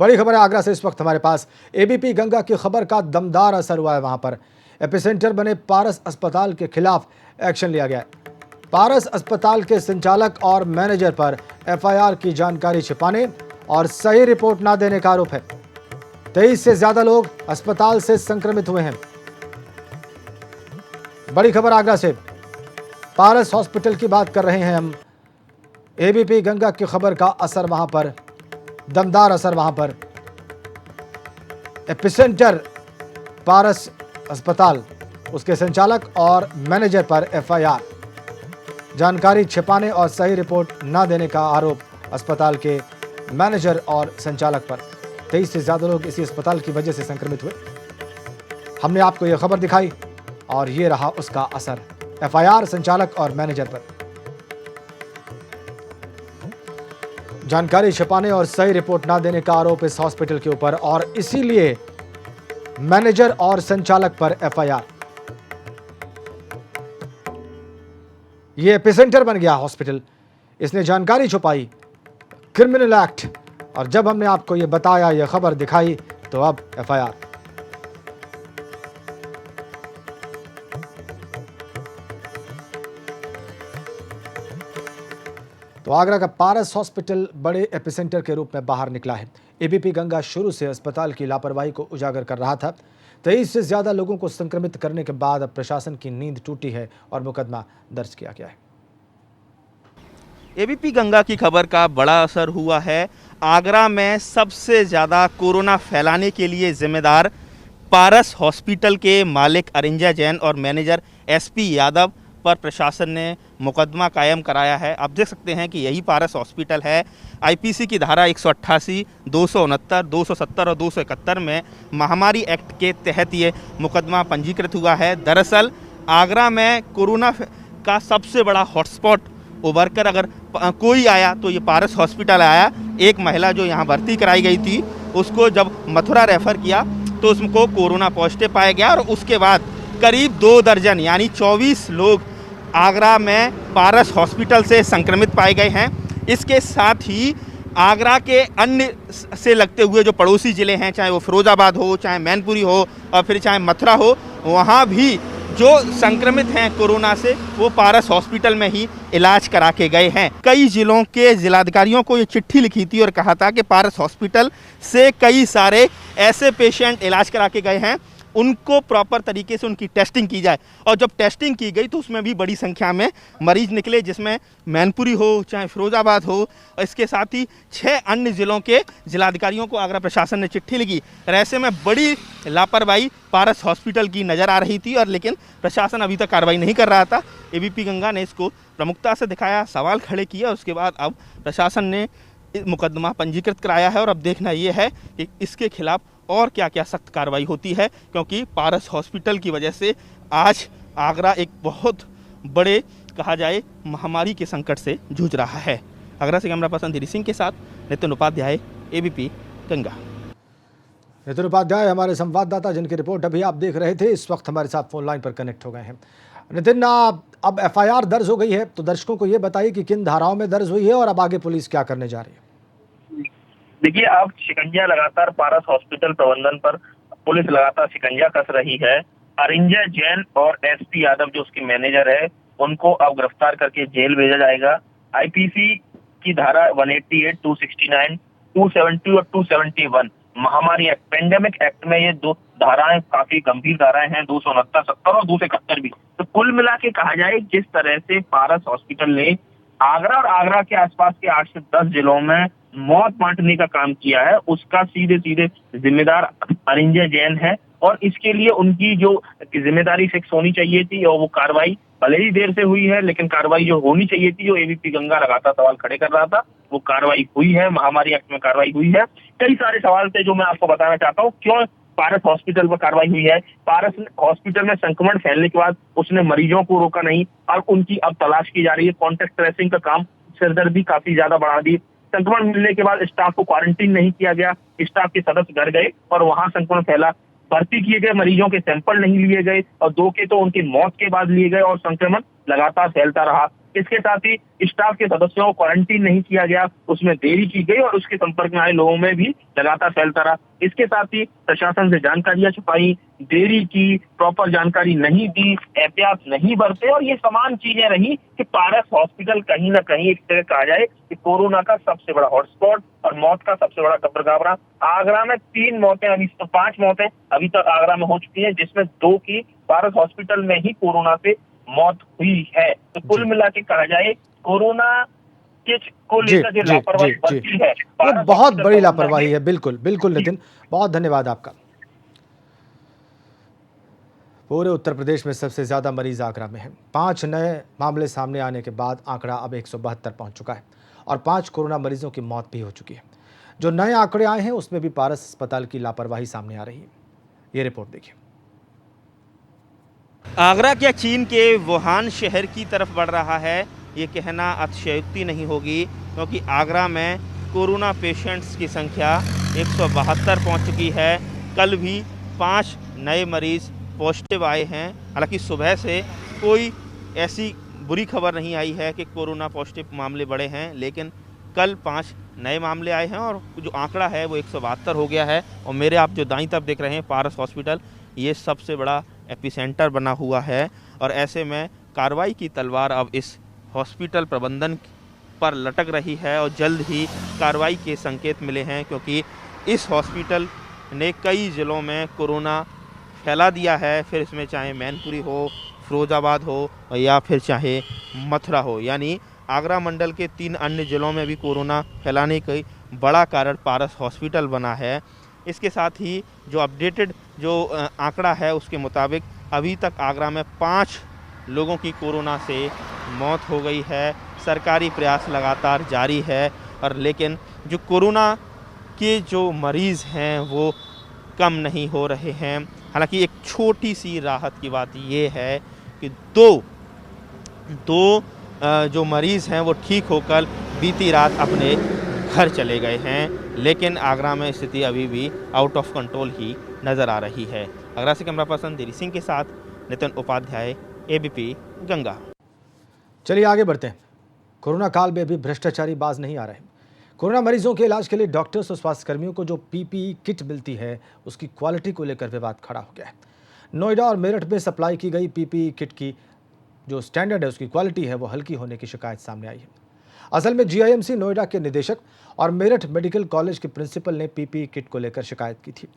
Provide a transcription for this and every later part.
बड़ी खबर है आगरा से इस वक्त हमारे पास। एबीपी गंगा की खबर का दमदार असर हुआ है। वहां पर एपिसेंटर बने पारस अस्पताल के खिलाफ एक्शन लिया गया है। पारस अस्पताल के संचालक और मैनेजर पर एफआईआर की जानकारी छिपाने और सही रिपोर्ट ना देने का आरोप है। 23 से ज्यादा लोग अस्पताल से संक्रमित हुए हैं। बड़ी खबर आगरा से, पारस हॉस्पिटल की बात कर रहे हैं हम। एबीपी गंगा की खबर का असर वहां पर, दमदार असर वहां पर। एपिसेंटर पारस अस्पताल, उसके संचालक और मैनेजर पर एफआईआर, जानकारी छिपाने और सही रिपोर्ट न देने का आरोप अस्पताल के मैनेजर और संचालक पर। 23 से ज्यादा लोग इसी अस्पताल की वजह से संक्रमित हुए। हमने आपको यह खबर दिखाई और यह रहा उसका असर। एफआईआर संचालक और मैनेजर पर, जानकारी छिपाने और सही रिपोर्ट ना देने का आरोप इस हॉस्पिटल के ऊपर और इसीलिए मैनेजर और संचालक पर एफआईआर। यह एपिसेंटर बन गया हॉस्पिटल, इसने जानकारी छुपाई, क्रिमिनल एक्ट। और जब हमने आपको यह बताया, यह खबर दिखाई, तो अब एफआईआर। तो आगरा का पारस हॉस्पिटल बड़े एपिसेंटर के रूप में बाहर निकला है। एबीपी गंगा शुरू से अस्पताल की लापरवाही को उजागर कर रहा था। 23 से ज्यादा लोगों को संक्रमित करने के बाद अब प्रशासन की नींद टूटी है और मुकदमा दर्ज किया गया है। एबीपी गंगा की खबर का बड़ा असर हुआ है। आगरा में सबसे ज़्यादा कोरोना फैलाने के लिए जिम्मेदार पारस हॉस्पिटल के मालिक अरिंजा जैन और मैनेजर एसपी यादव पर प्रशासन ने मुकदमा कायम कराया है। आप देख सकते हैं कि यही पारस हॉस्पिटल है। आईपीसी की धारा 188, 269, 270 और 271 में महामारी एक्ट के तहत ये मुकदमा पंजीकृत हुआ है। दरअसल आगरा में कोरोना का सबसे बड़ा हॉटस्पॉट उभर कर अगर कोई आया तो ये पारस हॉस्पिटल आया। एक महिला जो यहाँ भर्ती कराई गई थी, उसको जब मथुरा रेफर किया तो उसको कोरोना पॉजिटिव पाया गया और उसके बाद करीब 2 दर्जन यानी 24 लोग आगरा में पारस हॉस्पिटल से संक्रमित पाए गए हैं। इसके साथ ही आगरा के अन्य से लगते हुए जो पड़ोसी ज़िले हैं, चाहे वो फिरोजाबाद हो, चाहे मैनपुरी हो और फिर चाहे मथुरा हो, वहाँ भी जो संक्रमित हैं कोरोना से वो पारस हॉस्पिटल में ही इलाज करा के गए हैं। कई जिलों के जिलाधिकारियों को ये चिट्ठी लिखी थी और कहा था कि पारस हॉस्पिटल से कई सारे ऐसे पेशेंट इलाज करा के गए हैं, उनको प्रॉपर तरीके से उनकी टेस्टिंग की जाए। और जब टेस्टिंग की गई तो उसमें भी बड़ी संख्या में मरीज निकले, जिसमें मैनपुरी हो चाहे फिरोजाबाद हो। और इसके साथ ही 6 अन्य ज़िलों के जिलाधिकारियों को आगरा प्रशासन ने चिट्ठी लिखी। और ऐसे में बड़ी लापरवाही पारस हॉस्पिटल की नज़र आ रही थी और लेकिन प्रशासन अभी तक कार्रवाई नहीं कर रहा था। एबीपी गंगा ने इसको प्रमुखता से दिखाया, सवाल खड़े किया। उसके बाद अब प्रशासन ने मुकदमा पंजीकृत कराया है और अब देखना ये है कि इसके खिलाफ और क्या क्या सख्त कार्रवाई होती है, क्योंकि पारस हॉस्पिटल की वजह से आज आगरा एक बहुत बड़े कहा जाए महामारी के संकट से जूझ रहा है। आगरा से कैमरा पर्सन धीरी सिंह के साथ नितिन उपाध्याय, एबीपी गंगा। नितिन उपाध्याय हमारे संवाददाता, जिनकी रिपोर्ट अभी आप देख रहे थे, इस वक्त हमारे साथ फोन लाइन पर कनेक्ट हो गए हैं। नितिन, अब एफआईआर दर्ज हो गई है, तो दर्शकों को ये बताइए कि किन धाराओं में दर्ज हुई है और अब आगे पुलिस क्या करने जा रही है। देखिए, अब शिकंजा लगातार पारस हॉस्पिटल प्रबंधन पर पुलिस लगातार शिकंजा कस रही है। अरिंजा जैन और एसपी यादव जो उसके मैनेजर है, उनको अब गिरफ्तार करके जेल भेजा जाएगा। आईपीसी की धारा 188, 269, 270 और 271 महामारी एक्ट, पेंडेमिक एक्ट में ये 2 धाराएं काफी गंभीर धाराएं हैं, 269, 70 और 271 भी। तो कुल मिला के कहा जाए, जिस तरह से पारस हॉस्पिटल ने आगरा और आगरा के आसपास के 8 से 10 जिलों में मौत बांटने का काम किया है, उसका सीधे सीधे जिम्मेदार अरिंजा जैन है। और इसके लिए उनकी जो जिम्मेदारी फिक्स होनी चाहिए थी और वो कार्रवाई भले ही देर से हुई है, लेकिन कार्रवाई जो होनी चाहिए थी, जो एबीपी गंगा लगातार सवाल खड़े कर रहा था, वो कार्रवाई हुई है। महामारी एक्ट में कार्रवाई हुई है। कई सारे सवाल थे जो मैं आपको बताना चाहता हूँ, क्यों पारस हॉस्पिटल पर कार्रवाई हुई है। पारस हॉस्पिटल में संक्रमण फैलने के बाद उसने मरीजों को रोका नहीं और उनकी अब तलाश की जा रही है। कॉन्टेक्ट ट्रेसिंग का काम, सिरदर्दी काफी ज्यादा बढ़ा दी। संक्रमण मिलने के बाद स्टाफ को क्वारंटीन नहीं किया गया, स्टाफ के सदस्य घर गए और वहां संक्रमण फैला। भर्ती किए गए मरीजों के सैंपल नहीं लिए गए और 2 के तो उनकी मौत के बाद लिए गए और संक्रमण लगातार फैलता रहा। इसके साथ ही स्टाफ के सदस्यों को क्वारंटीन नहीं किया गया, उसमें देरी की गई और उसके संपर्क में आए लोगों में भी लगातार फैलता रहा। इसके साथ ही प्रशासन से जानकारियां छुपाई, देरी की, प्रॉपर जानकारी नहीं दी, एहतियात नहीं बरते और ये तमाम चीजें रही कि पारस हॉस्पिटल कहीं ना कहीं एक तरह कहा जाए कि कोरोना का सबसे बड़ा हॉटस्पॉट और मौत का सबसे बड़ा कब्रगाह। आगरा में 3 मौतें, अभी तो 5 मौतें अभी तक आगरा में हो चुकी हैं, जिसमें 2 की पारस हॉस्पिटल में ही कोरोना से मौत हुई है। तो कुल मिला के कहा जाए कोरोना को लेकर जो लापरवाही बरती है, ये बहुत बड़ी लापरवाही है। बिल्कुल बिल्कुल नितिन, बहुत धन्यवाद आपका। पूरे उत्तर प्रदेश में सबसे ज्यादा मरीज आगरा में हैं। 5 नए मामले सामने आने के बाद आंकड़ा अब 172 पहुंच चुका है और 5 कोरोना मरीजों की मौत भी हो चुकी है। जो नए आंकड़े आए हैं उसमें भी पारस अस्पताल की लापरवाही सामने आ रही है। ये रिपोर्ट देखिए। आगरा क्या चीन के वुहान शहर की तरफ बढ़ रहा है, ये कहना अतिशयोक्ति नहीं होगी, क्योंकि आगरा में कोरोना पेशेंट्स की संख्या 172 पहुंच चुकी है। कल भी 5 नए मरीज पॉजिटिव आए हैं। हालांकि सुबह से कोई ऐसी बुरी खबर नहीं आई है कि कोरोना पॉजिटिव मामले बढ़े हैं, लेकिन कल 5 नए मामले आए हैं और जो आंकड़ा है वो 172 हो गया है। और मेरे आप जो दाईं तरफ देख रहे हैं पारस हॉस्पिटल, ये सबसे बड़ा एपिसेंटर बना हुआ है और ऐसे में कार्रवाई की तलवार अब इस हॉस्पिटल प्रबंधन पर लटक रही है और जल्द ही कार्रवाई के संकेत मिले हैं, क्योंकि इस हॉस्पिटल ने कई ज़िलों में कोरोना फैला दिया है। फिर इसमें चाहे मैनपुरी हो, फिरोजाबाद हो या फिर चाहे मथुरा हो, यानी आगरा मंडल के 3 अन्य ज़िलों में भी कोरोना फैलाने का बड़ा कारण पारस हॉस्पिटल बना है। इसके साथ ही जो अपडेटेड जो आंकड़ा है उसके मुताबिक अभी तक आगरा में 5 लोगों की कोरोना से मौत हो गई है। सरकारी प्रयास लगातार जारी है और लेकिन जो कोरोना के जो मरीज़ हैं वो कम नहीं हो रहे हैं। हालांकि एक छोटी सी राहत की बात ये है कि दो जो मरीज़ हैं वो ठीक होकर बीती रात अपने घर चले गए हैं, लेकिन आगरा में स्थिति अभी भी आउट ऑफ कंट्रोल ही नज़र आ रही है। आगरा से कैमरा पर्सन देरी सिंह के साथ नितिन उपाध्याय, एबीपी गंगा। चलिए आगे बढ़ते हैं। कोरोना काल में भी भ्रष्टाचारी बाज नहीं आ रहे। कोरोना मरीजों के इलाज के लिए डॉक्टर्स और स्वास्थ्यकर्मियों को जो पीपीई किट मिलती है उसकी क्वालिटी को लेकर विवाद खड़ा हो गया है। नोएडा और मेरठ में सप्लाई की गई पीपीई किट की जो स्टैंडर्ड है, उसकी क्वालिटी है, वो हल्की होने की शिकायत सामने आई है। असल में जीआईएमसी नोएडा के निदेशक और मेरठ मेडिकल कॉलेज के प्रिंसिपल ने पीपीई किट को लेकर शिकायत की थी।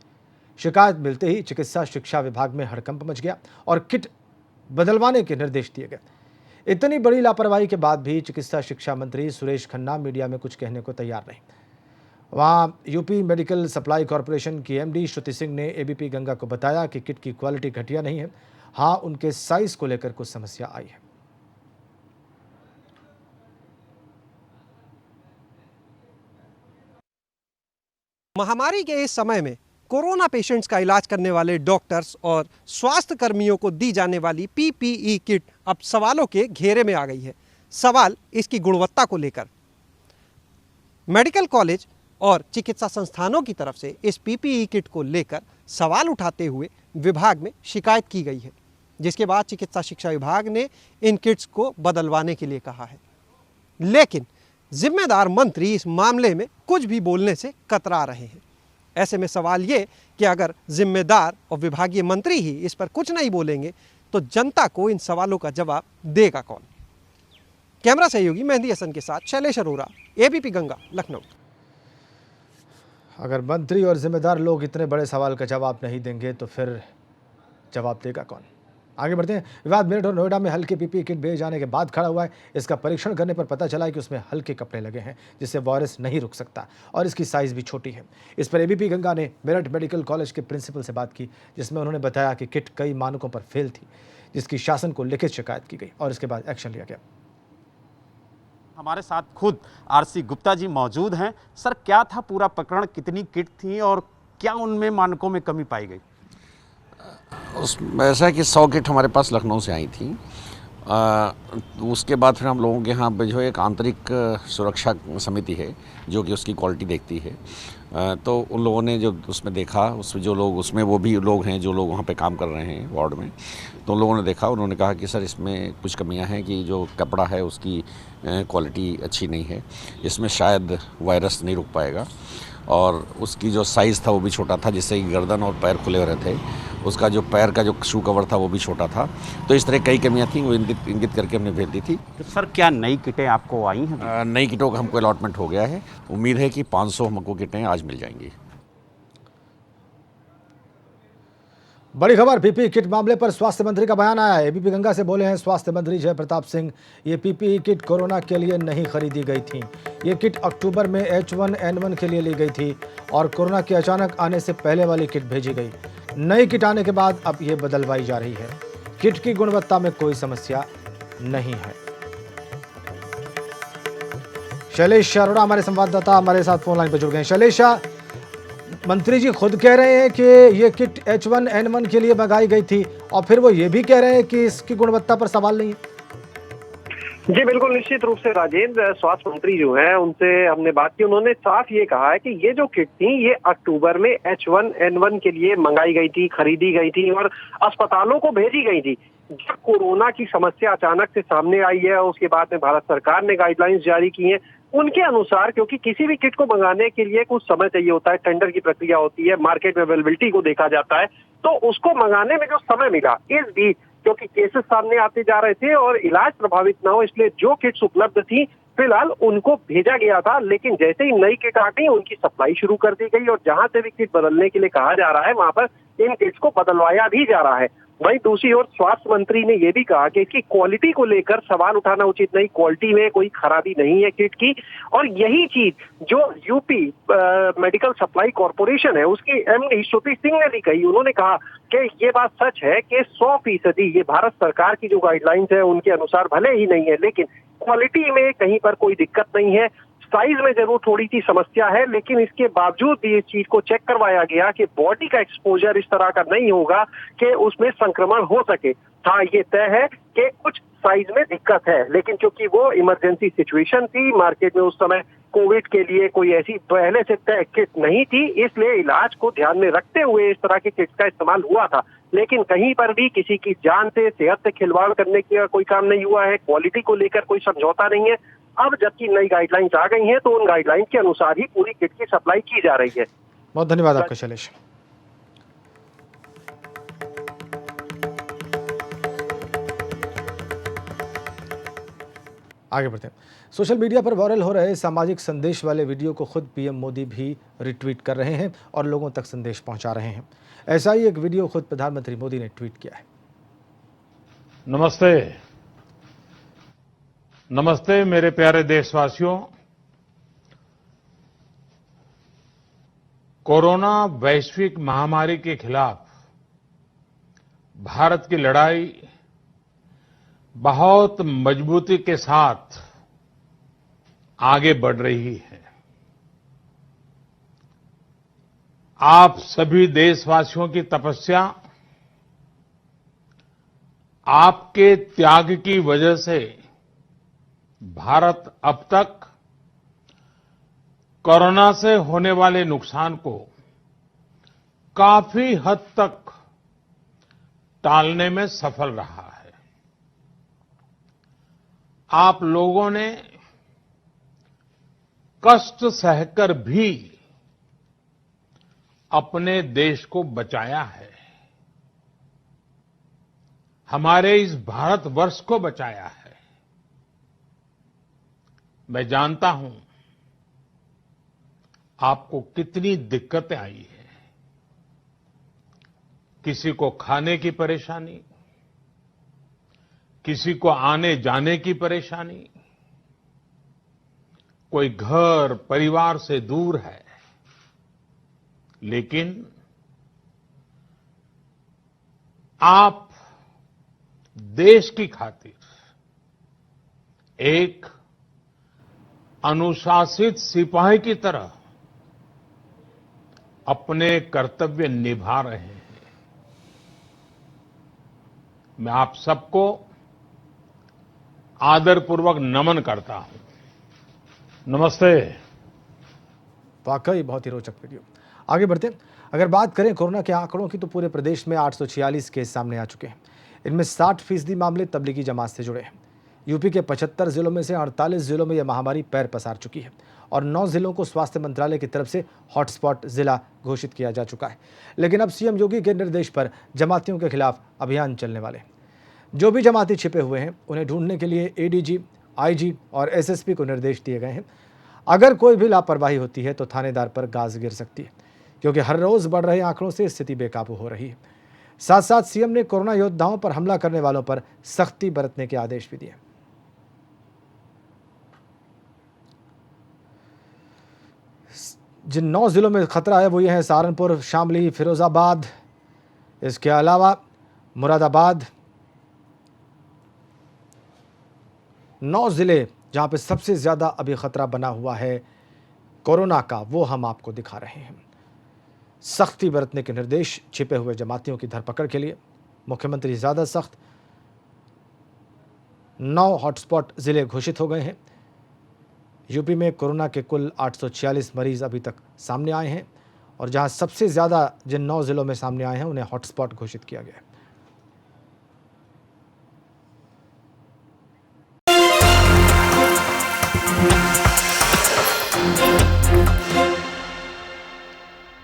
शिकायत मिलते ही चिकित्सा शिक्षा विभाग में हड़कंप मच गया और किट बदलवाने के निर्देश दिए गए। इतनी बड़ी लापरवाही के बाद भी चिकित्सा शिक्षा मंत्री सुरेश खन्ना मीडिया में कुछ कहने को तैयार नहीं। वहां यूपी मेडिकल सप्लाई कॉरपोरेशन की एमडी श्रुति सिंह ने एबीपी गंगा को बताया कि किट की क्वालिटी घटिया नहीं है, हाँ उनके साइज को लेकर कुछ समस्या आई है। महामारी के इस समय में कोरोना पेशेंट्स का इलाज करने वाले डॉक्टर्स और स्वास्थ्य कर्मियों को दी जाने वाली पीपीई किट अब सवालों के घेरे में आ गई है। सवाल इसकी गुणवत्ता को लेकर मेडिकल कॉलेज और चिकित्सा संस्थानों की तरफ से इस पीपीई किट को लेकर सवाल उठाते हुए विभाग में शिकायत की गई है, जिसके बाद चिकित्सा शिक्षा विभाग ने इन किट्स को बदलवाने के लिए कहा है। लेकिन जिम्मेदार मंत्री इस मामले में कुछ भी बोलने से कतरा रहे हैं। ऐसे में सवाल ये कि अगर जिम्मेदार और विभागीय मंत्री ही इस पर कुछ नहीं बोलेंगे तो जनता को इन सवालों का जवाब देगा कौन? कैमरा सहयोगी मेहंदी हसन के साथ शैलेश अरोरा, एबीपी गंगा, लखनऊ। अगर मंत्री और जिम्मेदार लोग इतने बड़े सवाल का जवाब नहीं देंगे तो फिर जवाब देगा कौन? आगे बढ़ते हैं। विवाद मेरठ और नोएडा में हल्के पीपीई किट भेजे जाने के बाद खड़ा हुआ है। इसका परीक्षण करने पर पता चला है कि उसमें हल्के कपड़े लगे हैं, जिससे वायरस नहीं रुक सकता और इसकी साइज भी छोटी है। इस पर एबीपी गंगा ने मेरठ मेडिकल कॉलेज के प्रिंसिपल से बात की, जिसमें उन्होंने बताया कि किट कई मानकों पर फेल थी, जिसकी शासन को लिखित शिकायत की गई और इसके बाद एक्शन लिया गया। हमारे साथ खुद आरसी गुप्ता जी मौजूद हैं। सर, क्या था पूरा प्रकरण, कितनी किट थी और क्या उनमें मानकों में कमी पाई गई? ऐसा है कि 100 किट हमारे पास लखनऊ से आई थी। उसके बाद फिर हम लोगों के यहाँ पे जो एक आंतरिक सुरक्षा समिति है जो कि उसकी क्वालिटी देखती है, तो उन लोगों ने जो उसमें देखा, उसमें जो लोग उसमें वो भी लोग हैं जो लोग वहाँ पे काम कर रहे हैं वार्ड में, तो लोगों ने देखा, उन्होंने कहा कि सर इसमें कुछ कमियां हैं कि जो कपड़ा है उसकी क्वालिटी अच्छी नहीं है, इसमें शायद वायरस नहीं रुक पाएगा, और उसकी जो साइज़ था वो भी छोटा था, जिससे कि गर्दन और पैर खुले हो रहे थे। उसका जो पैर का जो शू कवर था वो भी छोटा था। तो इस तरह कई कमियां थी, वो इंगित करके हमने भेज दी थी। तो सर क्या नई किटें आपको आई हैं? नई किटों का हमको अलॉटमेंट हो गया है। उम्मीद है कि 500 हमको किटें आज मिल जाएंगी। बड़ी खबर, पीपीई किट मामले पर स्वास्थ्य मंत्री का बयान आया है। एबीपी गंगा से बोले हैं स्वास्थ्य मंत्री जय प्रताप सिंह। ये पीपीई किट कोरोना के लिए नहीं खरीदी गई थी। ये किट अक्टूबर में H1N1 के लिए ली गई थी और कोरोना के अचानक आने से पहले वाली किट भेजी गई। नई किट आने के बाद अब ये बदलवाई जा रही है। किट की गुणवत्ता में कोई समस्या नहीं है। शैलेश अरोड़ा हमारे संवाददाता हमारे साथ फोन लाइन पर जुड़ गए हैं। शैलेश, मंत्री जी खुद कह रहे हैं कि ये किट H1N1 के लिए मंगाई गई थी और फिर वो ये भी कह रहे हैं कि इसकी गुणवत्ता पर सवाल नहीं है। जी बिल्कुल, निश्चित रूप से राजेंद्र, स्वास्थ्य मंत्री जो हैं उनसे हमने बात की, उन्होंने साफ ये कहा है कि ये जो किट थी ये अक्टूबर में H1N1 के लिए मंगाई गई थी, खरीदी गई थी और अस्पतालों को भेजी गई थी। जब कोरोना की समस्या अचानक से सामने आई है, उसके बाद में भारत सरकार ने गाइडलाइंस जारी की हैं। उनके अनुसार, क्योंकि किसी भी किट को मंगाने के लिए कुछ समय चाहिए होता है, टेंडर की प्रक्रिया होती है, मार्केट में अवेलेबिलिटी को देखा जाता है, तो उसको मंगाने में जो समय मिला, इस बीच क्योंकि केसेस सामने आते जा रहे थे और इलाज प्रभावित ना हो, इसलिए जो किट्स उपलब्ध थी फिलहाल उनको भेजा गया था। लेकिन जैसे ही नई किट आ गई उनकी सप्लाई शुरू कर दी गई और जहां से भी किट बदलने के लिए कहा जा रहा है वहां पर इन किट्स को बदलवाया भी जा रहा है। वहीं दूसरी ओर स्वास्थ्य मंत्री ने यह भी कहा कि इसकी क्वालिटी को लेकर सवाल उठाना उचित नहीं, क्वालिटी में कोई खराबी नहीं है किट की। और यही चीज जो यूपी मेडिकल सप्लाई कॉर्पोरेशन है उसकी MD श्रुति सिंह ने भी कही। उन्होंने कहा कि ये बात सच है कि 100% ये भारत सरकार की जो गाइडलाइंस है उनके अनुसार भले ही नहीं है, लेकिन क्वालिटी में कहीं पर कोई दिक्कत नहीं है। साइज में जरूर थोड़ी सी समस्या है, लेकिन इसके बावजूद भी इस चीज को चेक करवाया गया कि बॉडी का एक्सपोजर इस तरह का नहीं होगा कि उसमें संक्रमण हो सके। हाँ, ये तय है कि कुछ साइज में दिक्कत है, लेकिन क्योंकि वो इमरजेंसी सिचुएशन थी, मार्केट में उस समय कोविड के लिए कोई ऐसी पहले से तय किट नहीं थी, इसलिए इलाज को ध्यान में रखते हुए इस तरह के किट का इस्तेमाल हुआ था। लेकिन कहीं पर भी किसी की जान से, सेहत से खिलवाड़ करने का कोई काम नहीं हुआ है, क्वालिटी को लेकर कोई समझौता नहीं है। अब जबकि नई गाइडलाइंस आ गई हैं तो उन गाइडलाइंस के अनुसार ही पूरी किट की सप्लाई की जा रही है। बहुत धन्यवाद आपका शैलेश। आगे बढ़ते हैं। सोशल मीडिया पर वायरल हो रहे सामाजिक संदेश वाले वीडियो को खुद पीएम मोदी भी रिट्वीट कर रहे हैं और लोगों तक संदेश पहुंचा रहे हैं। ऐसा ही एक वीडियो खुद प्रधानमंत्री मोदी ने ट्वीट किया है। नमस्ते, नमस्ते मेरे प्यारे देशवासियों। कोरोना वैश्विक महामारी के खिलाफ भारत की लड़ाई बहुत मजबूती के साथ आगे बढ़ रही है। आप सभी देशवासियों की तपस्या, आपके त्याग की वजह से भारत अब तक कोरोना से होने वाले नुकसान को काफी हद तक टालने में सफल रहा है। आप लोगों ने कष्ट सहकर भी अपने देश को बचाया है, हमारे इस भारतवर्ष को बचाया है। मैं जानता हूं आपको कितनी दिक्कतें आई हैं। किसी को खाने की परेशानी, किसी को आने जाने की परेशानी, कोई घर परिवार से दूर है, लेकिन आप देश की खातिर एक अनुशासित सिपाही की तरह अपने कर्तव्य निभा रहे हैं। मैं आप सबको आदरपूर्वक नमन करता हूं। नमस्ते। वाकई बहुत ही रोचक वीडियो। आगे बढ़ते हैं। अगर बात करें कोरोना के आंकड़ों की तो पूरे प्रदेश में 846 केस सामने आ चुके हैं। इनमें 60% मामले तबलीगी जमात से जुड़े हैं। यूपी के 75 जिलों में से 48 जिलों में यह महामारी पैर पसार चुकी है और 9 जिलों को स्वास्थ्य मंत्रालय की तरफ से हॉटस्पॉट जिला घोषित किया जा चुका है। लेकिन अब सीएम योगी के निर्देश पर जमातियों के खिलाफ अभियान चलने वाले हैं। जो भी जमाती छिपे हुए हैं उन्हें ढूंढने के लिए एडीजी, आईजी और एसएसपी को निर्देश दिए गए हैं। अगर कोई भी लापरवाही होती है तो थानेदार पर गाज गिर सकती है, क्योंकि हर रोज बढ़ रहे आंकड़ों से स्थिति बेकाबू हो रही है। साथ साथ सीएम ने कोरोना योद्धाओं पर हमला करने वालों पर सख्ती बरतने के आदेश भी दिए। जिन 9 जिलों में खतरा है वो ये हैं सहारनपुर, शामली, फिरोजाबाद, इसके अलावा मुरादाबाद। 9 जिले जहां पे सबसे ज्यादा अभी खतरा बना हुआ है कोरोना का, वो हम आपको दिखा रहे हैं। सख्ती बरतने के निर्देश, छिपे हुए जमातियों की धरपकड़ के लिए मुख्यमंत्री ज्यादा सख्त। 9 हॉटस्पॉट जिले घोषित हो गए हैं। यूपी में कोरोना के कुल 846 मरीज अभी तक सामने आए हैं और जहां सबसे ज्यादा जिन 9 जिलों में सामने आए हैं उन्हें हॉटस्पॉट घोषित किया गया है।